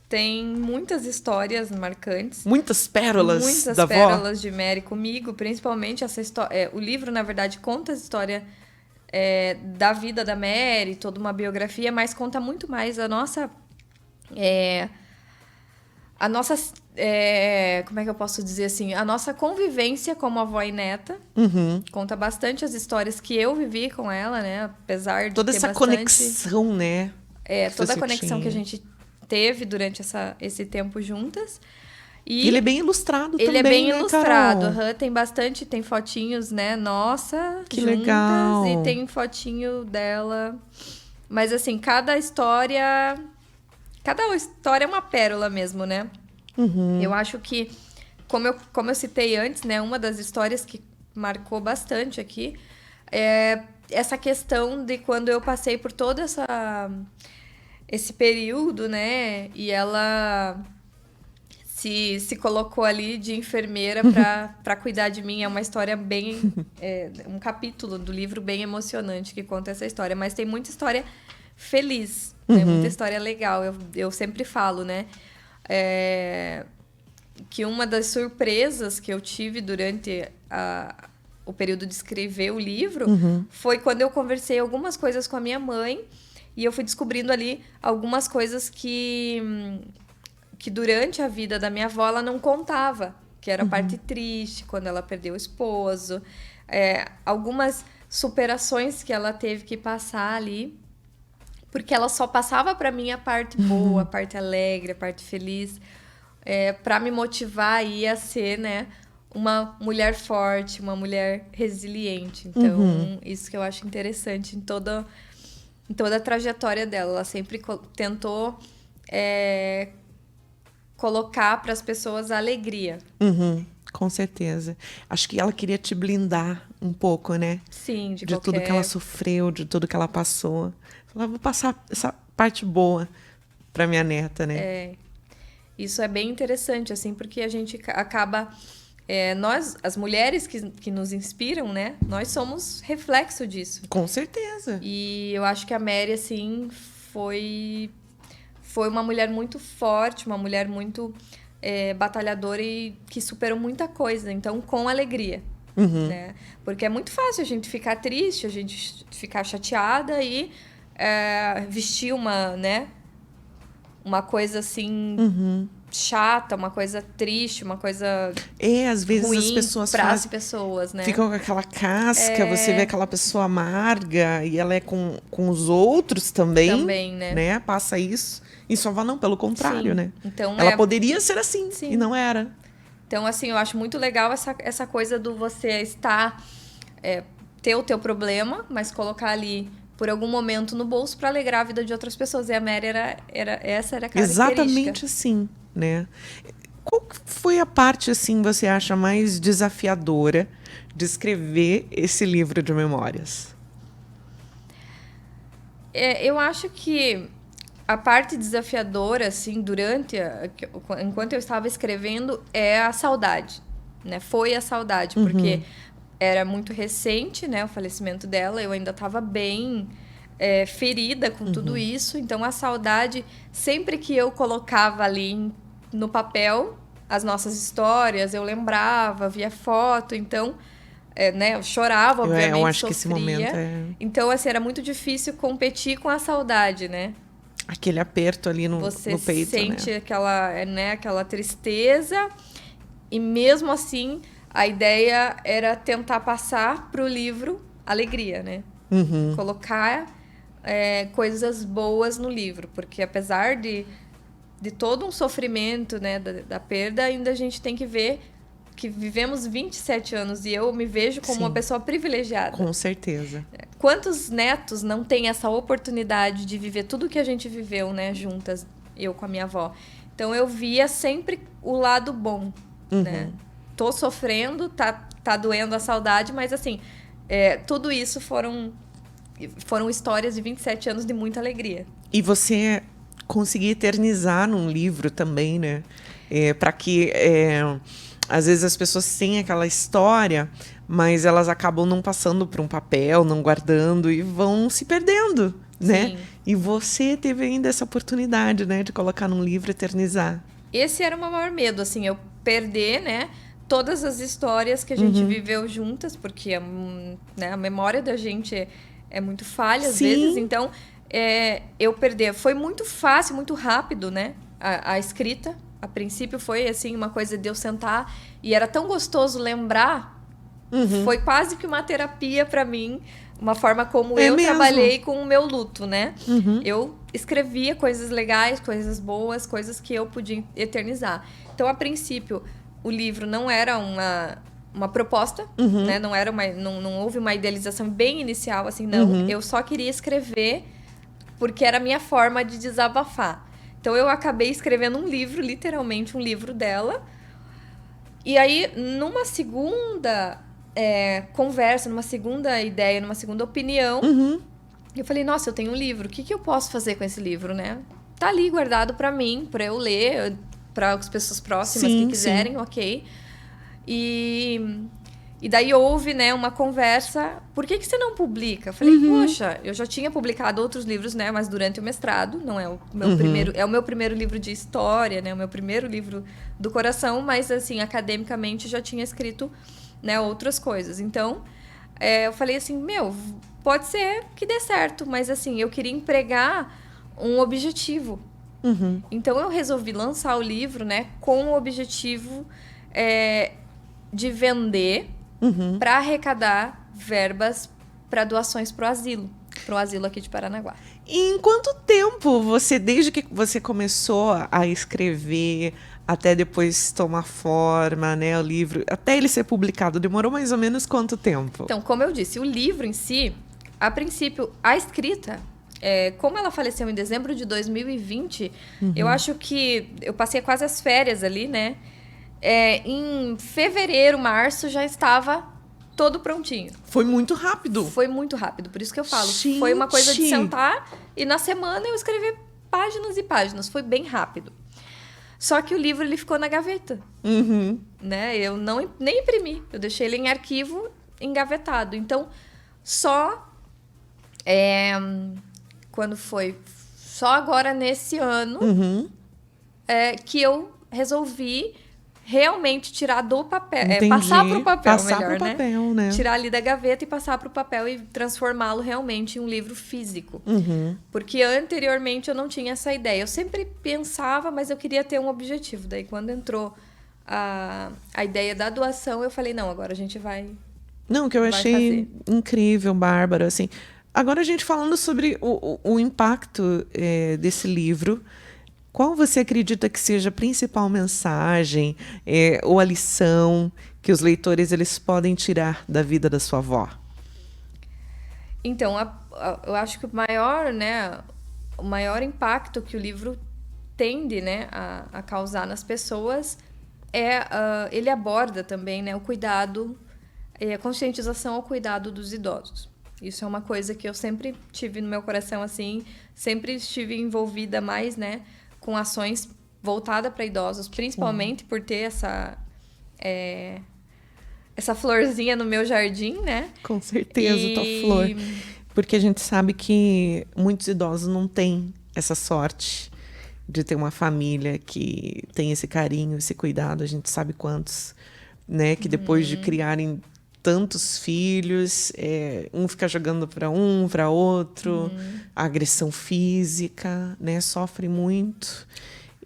Tem muitas histórias marcantes. Muitas pérolas da avó. Muitas pérolas de Mary comigo, principalmente essa história. O livro, na verdade, conta a história da vida da Mary, toda uma biografia, mas conta muito mais a nossa... como é que eu posso dizer assim? A nossa convivência como avó e neta. Uhum. Conta bastante as histórias que eu vivi com ela, né? Apesar de toda ter essa bastante... conexão, né? Toda a conexão que a gente teve durante esse tempo juntas. E ele é bem ilustrado também, ele é bem né, ilustrado. Carol? tem fotinhos, né? Nossa, que juntas. Legal. E tem fotinho dela. Mas, assim, cada história é uma pérola mesmo, né? Uhum. Eu acho que, como eu citei antes, né? Uma das histórias que marcou bastante aqui é essa questão de quando eu passei por todo esse período, né? E ela se colocou ali de enfermeira para cuidar de mim. É uma história bem... um capítulo do livro bem emocionante que conta essa história. Mas tem muita história feliz, né? Muita história legal. Eu sempre falo, né? Que uma das surpresas que eu tive durante o período de escrever o livro foi quando eu conversei algumas coisas com a minha mãe. E eu fui descobrindo ali algumas coisas que durante a vida da minha avó ela não contava. Que era a parte triste, quando ela perdeu o esposo. Algumas superações que ela teve que passar ali. Porque ela só passava para mim a parte boa, a parte alegre, a parte feliz. Para me motivar aí a ser, né, uma mulher forte, uma mulher resiliente. Então, isso que eu acho interessante em toda a trajetória dela. Ela sempre tentou colocar para as pessoas a alegria. Com certeza. Acho que ela queria te blindar um pouco, né? Sim, de tudo que ela sofreu, de tudo que ela passou. Ela vou passar essa parte boa para minha neta, né? Isso é bem interessante, assim, porque a gente acaba... nós, as mulheres que nos inspiram, né? Nós somos reflexo disso. Com certeza. E eu acho que a Mary, assim, foi foi uma mulher muito forte, uma mulher muito batalhadora e que superou muita coisa. Então, com alegria. Né? Porque é muito fácil a gente ficar triste, a gente ficar chateada e vestir uma coisa assim chata, uma coisa triste, uma coisa às vezes ruim as pessoas para as pessoas, né? ficam com aquela casca, você vê aquela pessoa amarga e ela é com os outros também, né? Passa isso. E só vai não, pelo contrário, Sim. né? Então, ela poderia ser assim, Sim. e não era. Então, assim, eu acho muito legal essa coisa do você ter o teu problema, mas colocar ali por algum momento no bolso para alegrar a vida de outras pessoas. E a Mary essa era a característica. Exatamente assim, né? Qual que foi a parte, assim, você acha mais desafiadora de escrever esse livro de memórias? Eu acho que a parte desafiadora, assim, enquanto eu estava escrevendo, é a saudade, né? Foi a saudade, porque era muito recente, né? O falecimento dela, eu ainda estava bem ferida com tudo isso. Então, a saudade, sempre que eu colocava ali no papel as nossas histórias, eu lembrava, via foto, então... né? Eu chorava, obviamente, eu acho sofria. que esse momento Então, assim, era muito difícil competir com a saudade, né? Aquele aperto ali no peito, Você sente aquela tristeza e mesmo assim a ideia era tentar passar para o livro alegria, né? Colocar coisas boas no livro, porque apesar de todo um sofrimento, né, da perda, ainda a gente tem que ver que vivemos 27 anos e eu me vejo como uma pessoa privilegiada. Com certeza. Quantos netos não têm essa oportunidade de viver tudo que a gente viveu, né, juntas, eu com a minha avó? Então, eu via sempre o lado bom, né? Tô sofrendo, tá doendo a saudade, mas, assim, tudo isso foram histórias de 27 anos de muita alegria. E você conseguir eternizar num livro também, né? Para que... às vezes as pessoas têm aquela história, mas elas acabam não passando para um papel, não guardando e vão se perdendo, né? Sim. E você teve ainda essa oportunidade, né, de colocar num livro, eternizar. Esse era o meu maior medo, assim, eu perder, né, todas as histórias que a gente viveu juntas, porque né, a memória da gente é muito falha às vezes, então eu perder. Foi muito fácil, muito rápido, né, a escrita. A princípio foi, assim, uma coisa de eu sentar e era tão gostoso lembrar. Foi quase que uma terapia para mim, uma forma como eu trabalhei com o meu luto, né? Eu escrevia coisas legais, coisas boas, coisas que eu podia eternizar. Então, a princípio, o livro não era uma proposta, né? Não houve uma idealização bem inicial, assim, não. Eu só queria escrever porque era a minha forma de desabafar. Então, eu acabei escrevendo um livro, literalmente um livro dela. E aí, numa segunda conversa, numa segunda ideia, numa segunda opinião, eu falei, nossa, eu tenho um livro, o que eu posso fazer com esse livro, né? Tá ali guardado pra mim, pra eu ler, para as pessoas próximas que quiserem, ok. E daí houve, né, uma conversa, por que você não publica? Eu falei, poxa, eu já tinha publicado outros livros, né, mas durante o mestrado, não é o meu primeiro, é o meu primeiro livro de história, né, o meu primeiro livro do coração, mas assim, academicamente já tinha escrito, né, outras coisas. Então, eu falei assim, pode ser que dê certo, mas assim, eu queria empregar um objetivo. Então, eu resolvi lançar o livro, né, com o objetivo de vender para arrecadar verbas para doações para o asilo aqui de Paranaguá. E em quanto tempo desde que você começou a escrever até depois tomar forma, né, o livro, até ele ser publicado, demorou mais ou menos quanto tempo? Então, como eu disse, o livro em si, a princípio, a escrita, como ela faleceu em dezembro de 2020, eu acho que eu passei quase as férias ali, né? Em fevereiro, março, já estava todo prontinho. Foi muito rápido. Foi muito rápido, por isso que eu falo. Gente. Foi uma coisa de sentar e na semana eu escrevi páginas e páginas. Foi bem rápido. Só que o livro ele ficou na gaveta. Né? Eu nem imprimi. Eu deixei ele em arquivo engavetado. Então, só quando foi Só agora, nesse ano, que eu resolvi realmente tirar do papel. Passar para o papel, passar melhor, pro papel, né? Tirar ali da gaveta e passar para o papel e transformá-lo realmente em um livro físico. Porque anteriormente eu não tinha essa ideia. Eu sempre pensava, mas eu queria ter um objetivo. Daí, quando entrou a ideia da doação, eu falei, não, agora a gente vai... Não, que eu achei incrível, Bárbara, assim. Agora a gente falando sobre o impacto desse livro, qual você acredita que seja a principal mensagem ou a lição que os leitores eles podem tirar da vida da sua avó? Então, eu acho que o maior impacto que o livro tende, né, a causar nas pessoas ele aborda também, né, o cuidado, a conscientização ao cuidado dos idosos. Isso é uma coisa que eu sempre tive no meu coração, assim, sempre estive envolvida mais, né, com ações voltadas para idosos, principalmente por ter essa florzinha no meu jardim, né? Com certeza, tua flor. Porque a gente sabe que muitos idosos não têm essa sorte de ter uma família que tem esse carinho, esse cuidado. A gente sabe quantos, né? Que depois de criarem tantos filhos, um fica jogando para outro, a agressão física, né? Sofre muito.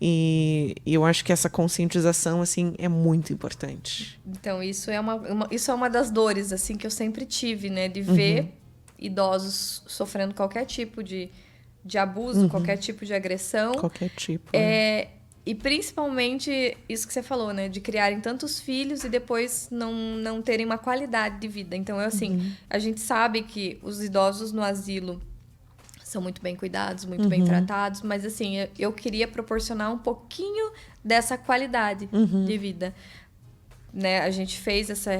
E eu acho que essa conscientização, assim, é muito importante. Então, isso é uma das dores, assim, que eu sempre tive, né? De ver idosos sofrendo qualquer tipo de abuso, qualquer tipo de agressão. Qualquer tipo. E principalmente isso que você falou, né? De criarem tantos filhos e depois não terem uma qualidade de vida. Então, assim, a gente sabe que os idosos no asilo são muito bem cuidados, muito bem tratados, mas assim, eu queria proporcionar um pouquinho dessa qualidade de vida. Né? A gente fez essa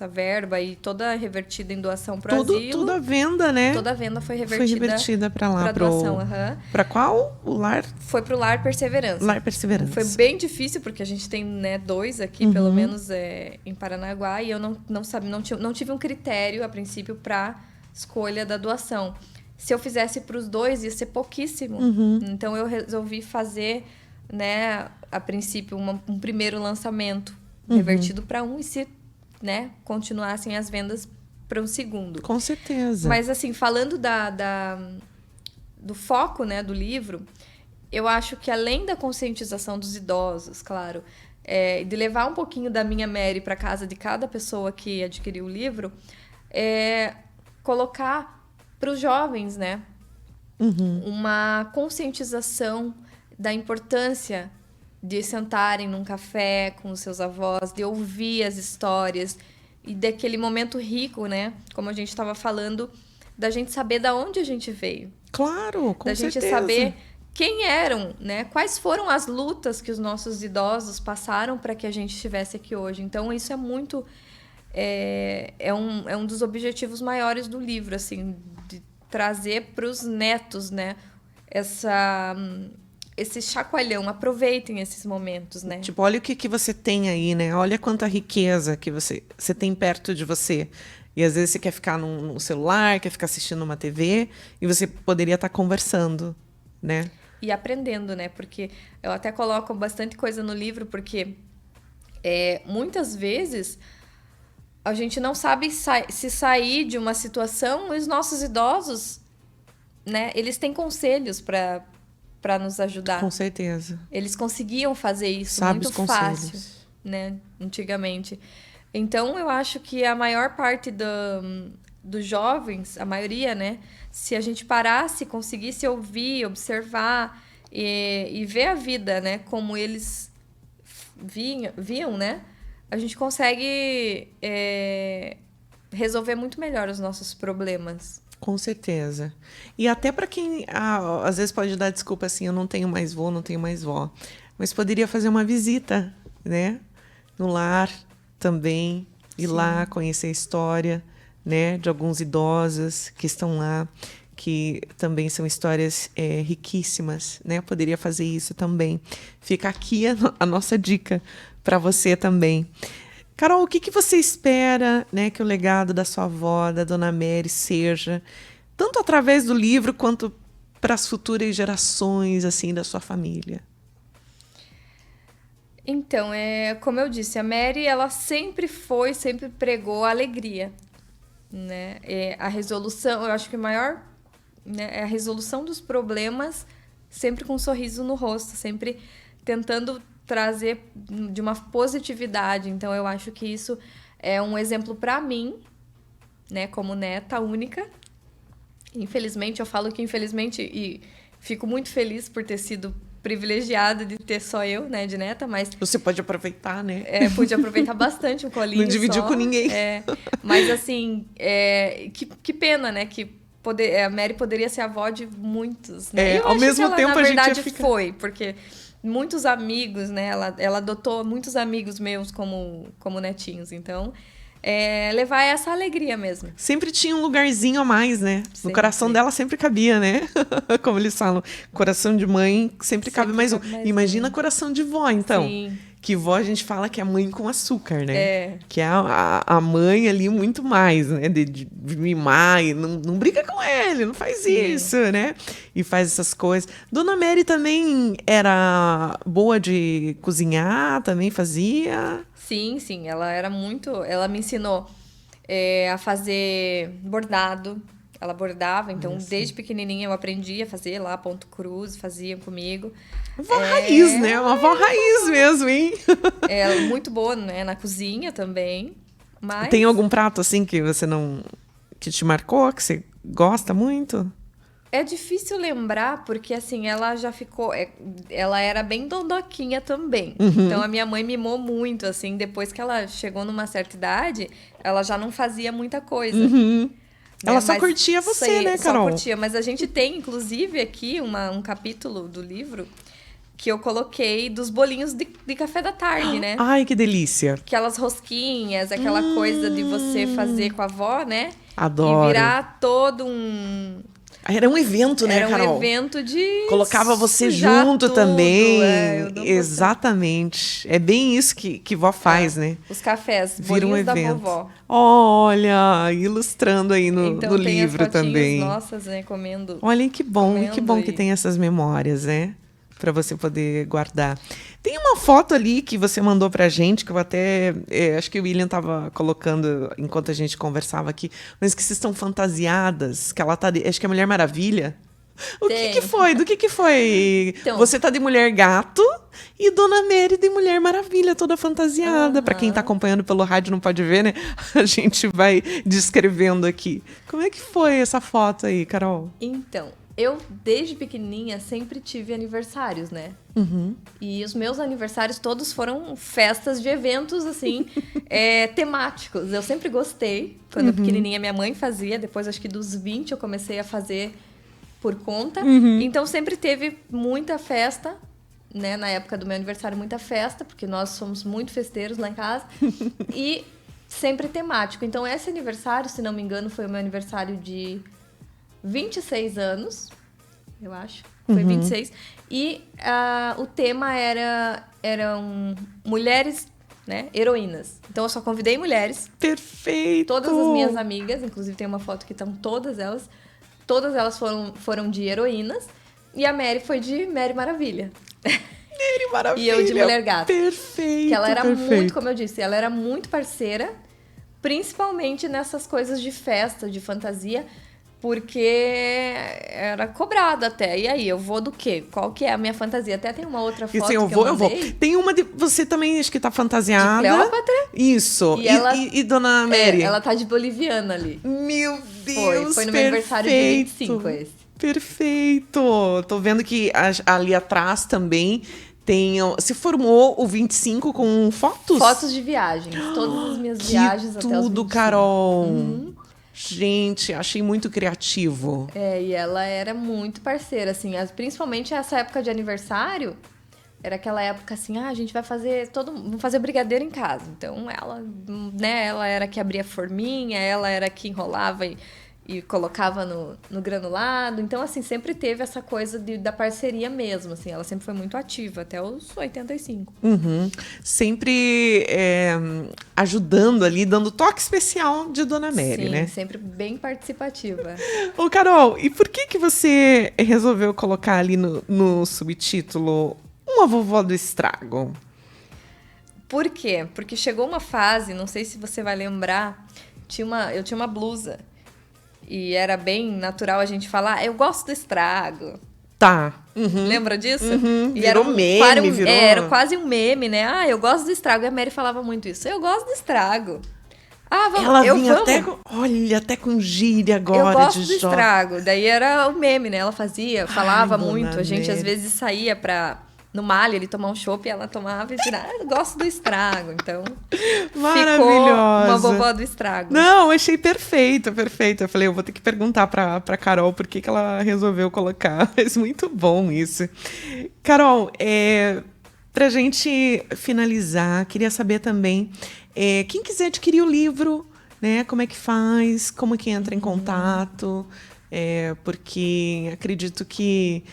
verba e toda revertida em doação para o asilo. Toda a venda, né? Toda a venda foi revertida para lá, para doação. Para qual? O lar? Foi para o Lar Perseverança. Lar Perseverança. Foi bem difícil, porque a gente tem, né, 2 aqui, pelo menos em Paranaguá, e eu não tive um critério, a princípio, para escolha da doação. Se eu fizesse para os 2, ia ser pouquíssimo. Então, eu resolvi fazer, né, a princípio, um primeiro lançamento revertido para um, e se, né, continuassem as vendas para um segundo. Com certeza. Mas, assim, falando do foco, né, do livro, eu acho que além da conscientização dos idosos, claro, de levar um pouquinho da minha Mary para casa de cada pessoa que adquiriu o livro, colocar para os jovens, né, uma conscientização da importância de sentarem num café com os seus avós, de ouvir as histórias e daquele momento rico, né? Como a gente estava falando, da gente saber da onde a gente veio. Claro, com certeza. Da gente saber quem eram, né? Quais foram as lutas que os nossos idosos passaram para que a gente estivesse aqui hoje. Então, isso é muito... É um dos objetivos maiores do livro, assim, de trazer para os netos, né? Esse chacoalhão, aproveitem esses momentos, né? Tipo, olha o que você tem aí, né? Olha quanta riqueza que você tem perto de você. E às vezes você quer ficar no celular, quer ficar assistindo uma TV, e você poderia estar conversando, né? E aprendendo, né? Porque eu até coloco bastante coisa no livro, porque muitas vezes a gente não sabe se sair de uma situação, e os nossos idosos, né? Eles têm conselhos para nos ajudar. Com certeza. Eles conseguiam fazer isso muito fácil, né? Antigamente. Então, eu acho que a maior parte dos jovens, a maioria, né? Se a gente parasse, conseguisse ouvir, observar e ver a vida, né? Como eles viam, né? A gente consegue resolver muito melhor os nossos problemas. Com certeza. E até para quem às vezes pode dar desculpa assim, eu não tenho mais vô, não tenho mais vó. Mas poderia fazer uma visita, né? No lar também. Ir lá conhecer a história, né? De alguns idosos que estão lá, que também são histórias riquíssimas, né? Poderia fazer isso também. Fica aqui a nossa dica para você também. Carol, o que você espera, né, que o legado da sua avó, da Dona Mary, seja, tanto através do livro quanto para as futuras gerações, assim, da sua família? Então, como eu disse, a Mary, ela sempre pregou a alegria, né? A resolução, eu acho que o maior, né, é a resolução dos problemas sempre com um sorriso no rosto, sempre tentando trazer de uma positividade. Então, eu acho que isso é um exemplo para mim, né, como neta única. Infelizmente, eu falo que infelizmente, e fico muito feliz por ter sido privilegiada de ter só eu, né, de neta, mas... Você pode aproveitar, né? Pude aproveitar bastante o colinho. Não dividiu só. com ninguém. Mas assim, que pena, né, que a Mary poderia ser avó de muitos, né? Ao mesmo ela, tempo na a gente verdade, ia ficar... foi, porque muitos amigos, né, ela adotou muitos amigos meus como netinhos, então... levar essa alegria mesmo. Sempre tinha um lugarzinho a mais, né? No Sempre. coração dela sempre cabia, né? Como eles falam, coração de mãe sempre cabe mais um. Imagina coração de vó, então. Sim. Que vó a gente fala que é mãe com açúcar, né? É. Que é a mãe ali muito mais, né? De mimar e não briga com ele, não faz isso, né? E faz essas coisas. Dona Mary também era boa de cozinhar, também fazia... Sim, ela me ensinou a fazer bordado, ela bordava, então desde pequenininha eu aprendi a fazer lá, ponto cruz, faziam comigo. Vó raiz, né? Uma vó raiz mesmo, hein? Muito boa, né, na cozinha também, mas... Tem algum prato, assim, que você não... que te marcou, que você gosta muito? É difícil lembrar, porque assim, ela já ficou... ela era bem dondoquinha também. Então, a minha mãe mimou muito, assim. Depois que ela chegou numa certa idade, ela já não fazia muita coisa. Né? Ela só curtia você, né, Carol? Só curtia. Mas a gente tem, inclusive, aqui um capítulo do livro que eu coloquei dos bolinhos de café da tarde, né? Ai, que delícia. Aquelas rosquinhas, aquela coisa de você fazer com a avó, né? Adoro. E virar todo um... Era um evento, né, Carol? Era um evento de... Colocava você sujar junto tudo, também. eu não Exatamente. É bem isso que vó faz, né? Os cafés, Vira um bolinhos da evento. vovó. Olha, ilustrando aí no Então, tem livro as fotinhos também. nossas, né, comendo. Olha que bom comendo que e- tem essas memórias, né? Pra você poder guardar. Tem uma foto ali que você mandou pra gente, que eu até... acho que o William tava colocando enquanto a gente conversava aqui, mas que vocês estão fantasiadas, que ela tá... acho que é Mulher Maravilha. O que Tem. que foi? Do que foi? Então- Você tá de Mulher Gato e Dona Mary de Mulher Maravilha, toda fantasiada. Pra quem tá acompanhando pelo rádio não pode ver, né? A gente vai descrevendo aqui. Como é que foi essa foto aí, Carol? Então, eu, desde pequenininha, sempre tive aniversários, né? E os meus aniversários todos foram festas de eventos, assim, temáticos. Eu sempre gostei. Quando eu pequenininha, minha mãe fazia. Depois, acho que dos 20, eu comecei a fazer por conta. Então, sempre teve muita festa, né? Na época do meu aniversário, muita festa, porque nós somos muito festeiros lá em casa. E sempre temático. Então, esse aniversário, se não me engano, foi o meu aniversário de 26 anos, eu acho. Foi 26. E o tema eram mulheres, né, heroínas. Então, eu só convidei mulheres. Perfeito! Todas as minhas amigas, inclusive tem uma foto que estão todas elas foram de heroínas. E a Mary foi de Mary Maravilha. Mary Maravilha! E eu de Mulher Gato. Perfeito! Que ela era perfeito. muito, como eu disse, ela era muito parceira, principalmente nessas coisas de festa, de fantasia, porque era cobrado até. E aí, eu vou do quê? Qual que é a minha fantasia? Até tem uma outra E foto assim, eu que vou. eu mandei. Tem uma de você também, acho que tá fantasiada. De Cleópatra? Isso. E ela- e Dona Mary? Ela tá de boliviana ali. Meu Deus, Foi no meu aniversário de 25 esse. Perfeito. Tô vendo que ali atrás também tem... Se formou o 25 com fotos? Fotos de viagens. Todas as minhas Que viagens até os tudo, 25. Carol. Gente, achei muito criativo. E ela era muito parceira, assim, principalmente essa época de aniversário, era aquela época assim, a gente vai fazer vamos fazer brigadeiro em casa. Então ela, né, ela era que abria a forminha, ela era que enrolava e colocava no granulado. Então, assim, sempre teve essa coisa da parceria mesmo, assim. Ela sempre foi muito ativa, até os 85. Sempre ajudando ali, dando toque especial de Dona Mary, Sim, né? sempre bem participativa. Ô, Carol, e por que você resolveu colocar ali no subtítulo Uma Vovó do Estrago? Por quê? Porque chegou uma fase, não sei se você vai lembrar, eu tinha uma blusa. E era bem natural a gente falar, eu gosto do estrago. Tá. Lembra disso? E Virou meme, virou... Era quase um meme, né? Ah, eu gosto do estrago. E a Mary falava muito isso. Eu gosto do estrago. Ah, vamos, Ela vinha vamos. até com gíria agora Eu gosto de do estrago. Daí era o meme, né? Ela falava muito. Dona A gente às Mary. vezes saía no Malha, ele tomar um chopp e ela tomava e dizia, eu gosto do estrago. Então, ficou Maravilhosa. uma vovó do estrago. Não, achei perfeito. Eu falei, eu vou ter que perguntar pra Carol por que ela resolveu colocar. Mas muito bom isso. Carol, pra gente finalizar, queria saber também, quem quiser adquirir o livro, né? Como é que faz? Como que entra em contato? Porque acredito que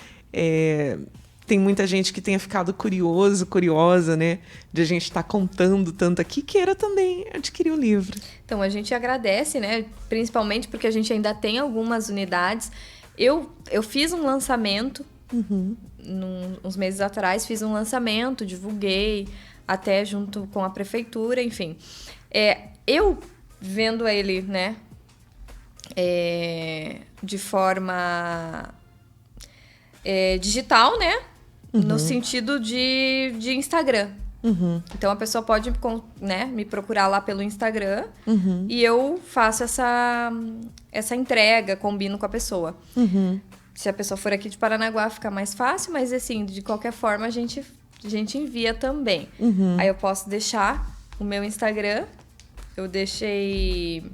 tem muita gente que tenha ficado curiosa, né? De a gente estar contando tanto aqui, queira também adquirir o livro. Então, a gente agradece, né? Principalmente porque a gente ainda tem algumas unidades. Eu fiz um lançamento, uns meses atrás, fiz um lançamento, divulguei, até junto com a prefeitura, enfim. Eu vendo ele, né? De forma digital, né? No sentido de Instagram. Então a pessoa pode, né, me procurar lá pelo Instagram e eu faço essa entrega, combino com a pessoa. Se a pessoa for aqui de Paranaguá fica mais fácil, mas assim, de qualquer forma a gente envia também. Aí eu posso deixar o meu Instagram, eu deixei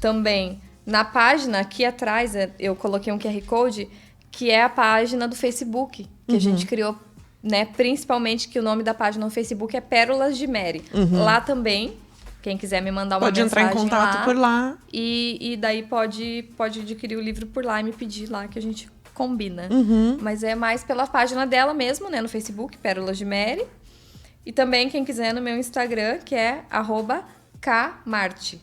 também na página aqui atrás, eu coloquei um QR Code, que é a página do Facebook, que a gente criou, né? Principalmente que o nome da página no Facebook é Pérolas de Mary. Lá também, quem quiser me mandar uma mensagem pode entrar em contato por lá. E daí pode adquirir o livro por lá e me pedir lá, que a gente combina. Mas é mais pela página dela mesmo, né? No Facebook, Pérolas de Mary. E também quem quiser no meu Instagram, que é @kmarte.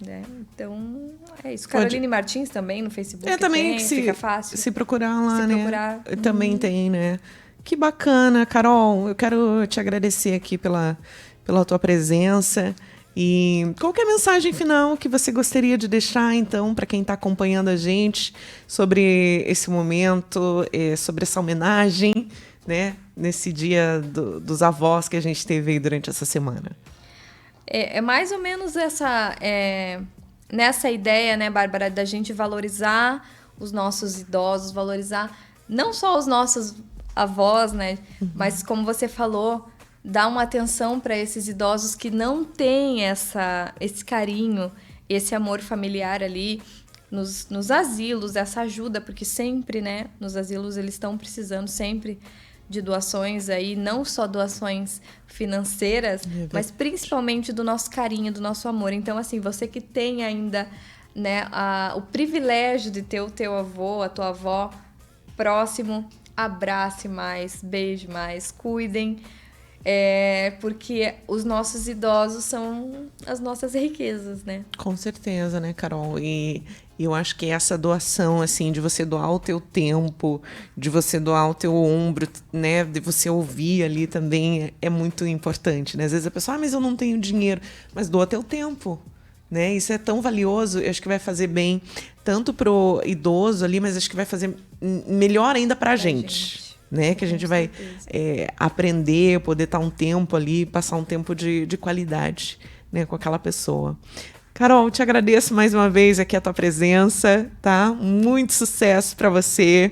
Né? Então, é isso. Caroline Martins também no Facebook. Também fica fácil. Se procurar lá, Se procurar. Também tem, né? Que bacana, Carol. Eu quero te agradecer aqui pela tua presença. E qual que é a mensagem final que você gostaria de deixar, então, para quem está acompanhando a gente sobre esse momento, sobre essa homenagem, né? Nesse dia dos avós que a gente teve aí durante essa semana? É mais ou menos nessa ideia, né, Bárbara, da gente valorizar os nossos idosos, valorizar não só os nossos avós, né, mas como você falou, dar uma atenção para esses idosos que não têm esse carinho, esse amor familiar ali nos asilos, essa ajuda, porque sempre, né, nos asilos eles estão precisando sempre de doações aí, não só doações financeiras, mas principalmente do nosso carinho, do nosso amor. Então, assim, você que tem ainda, né, o privilégio de ter o teu avô, a tua avó próximo, abrace mais, beije mais, cuidem, porque os nossos idosos são as nossas riquezas, né? Com certeza, né, Carol? E eu acho que essa doação, assim, de você doar o teu tempo, de você doar o teu ombro, né, de você ouvir ali também é muito importante, né? Às vezes a pessoa, mas eu não tenho dinheiro, mas doa teu tempo, né? Isso é tão valioso, eu acho que vai fazer bem tanto pro idoso ali, mas acho que vai fazer melhor ainda pra gente. Né? Que a gente vai aprender, poder estar um tempo ali, passar um tempo de qualidade, né, com aquela pessoa. Carol, te agradeço mais uma vez aqui a tua presença, tá? Muito sucesso para você,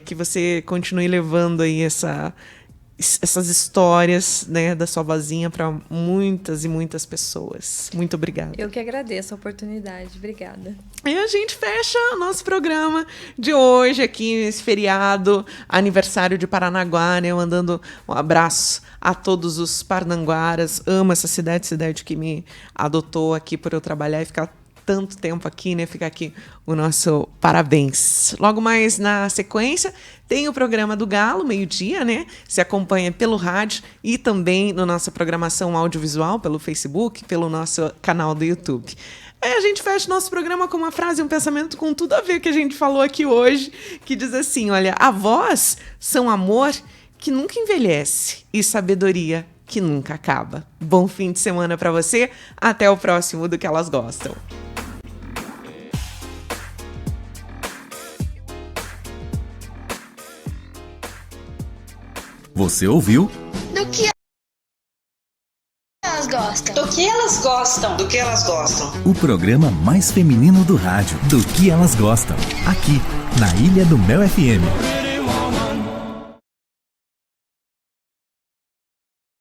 que você continue levando aí essas histórias, né, da sua vozinha para muitas e muitas pessoas. Muito obrigada. Eu que agradeço a oportunidade. Obrigada. E a gente fecha o nosso programa de hoje aqui nesse feriado, aniversário de Paranaguá, né? Eu mandando um abraço a todos os parnanguaras. Amo essa cidade que me adotou aqui por eu trabalhar e ficar tanto tempo aqui, né? Fica aqui o nosso parabéns. Logo mais na sequência, tem o programa do Galo, meio-dia, né? Se acompanha pelo rádio e também na nossa programação audiovisual, pelo Facebook, pelo nosso canal do YouTube. Aí a gente fecha o nosso programa com uma frase, um pensamento com tudo a ver que a gente falou aqui hoje, que diz assim, olha, avós são amor que nunca envelhece e sabedoria que nunca acaba. Bom fim de semana para você, até o próximo do que elas gostam. Você ouviu? Do que elas gostam? Do que elas gostam? Do que elas gostam? O programa mais feminino do rádio. Do que elas gostam. Aqui, na Ilha do Mel FM.